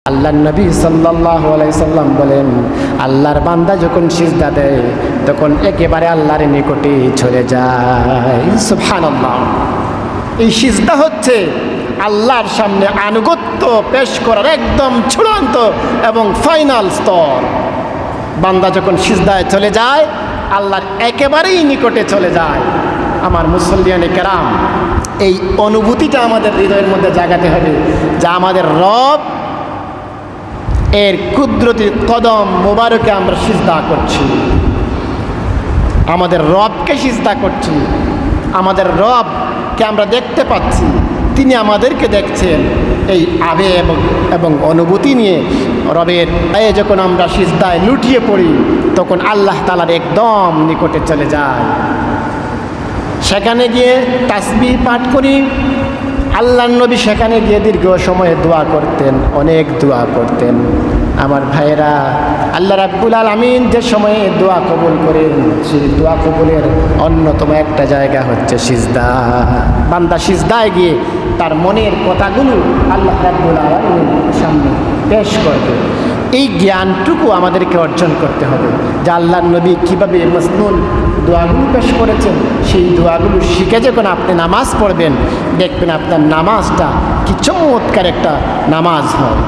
আল্লাহর নবী সাল্লাল্লাহু আলাইহি সাল্লাম বলেন, আল্লাহর বান্দা যখন সিজদা দেয় তখন একেবারে আল্লাহর নিকটে চলে যায়। সুবহানাল্লাহ। এই সিজদা হচ্ছে আল্লাহর সামনে আনুগত্য পেশ করার একদম চূড়ান্ত এবং ফাইনাল স্তর। বান্দা যখন সিজদায় চলে যায় আল্লাহর একেবারেই নিকটে চলে যায়। আমার মুসল্লিয়ানে কেরাম, এই অনুভূতিটা আমাদের হৃদয়ের মধ্যে জাগাতে হবে যা আমাদের রব এর কুদরতি কদম মোবারকে আমরা সিজদা করছি, আমাদের রবকে সিজদা করছি, আমাদের রবকে আমরা দেখতে পাচ্ছি, তিনি আমাদেরকে দেখছেন। এই আবেগ এবং অনুভূতি নিয়ে রবের পায়ে যখন আমরা সিজদায় লুটিয়ে পড়ি তখন আল্লাহ তাআলার একদম নিকটে চলে যায়। সেখানে গিয়ে তাসবিহ পাঠ করি। আল্লাহর নবী সেখানে গিয়ে দীর্ঘ সময়ে দোয়া করতেন, অনেক দোয়া করতেন। আমার ভাইয়েরা, আল্লাহ রাব্বুল আলামিন যে সময়ে দোয়া কবুল করেন সেই দোয়া কবুলের অন্যতম একটা জায়গা হচ্ছে সিজদা। বান্দা সিজদায় গিয়ে তার মনের কথাগুলো আল্লাহ রাব্বুল আলামিনের সামনে পেশ করবে। এই জ্ঞানটুকু আমাদেরকে অর্জন করতে হবে যে আল্লাহর নবী কীভাবে মসনুন দোয়াগুলো পেশ করেছেন। সেই দোয়াগুলো শিখে যখন আপনি নামাজ পড়বেন দেখবেন আপনার নামাজটা কি চমৎকার একটা নামাজ হয়।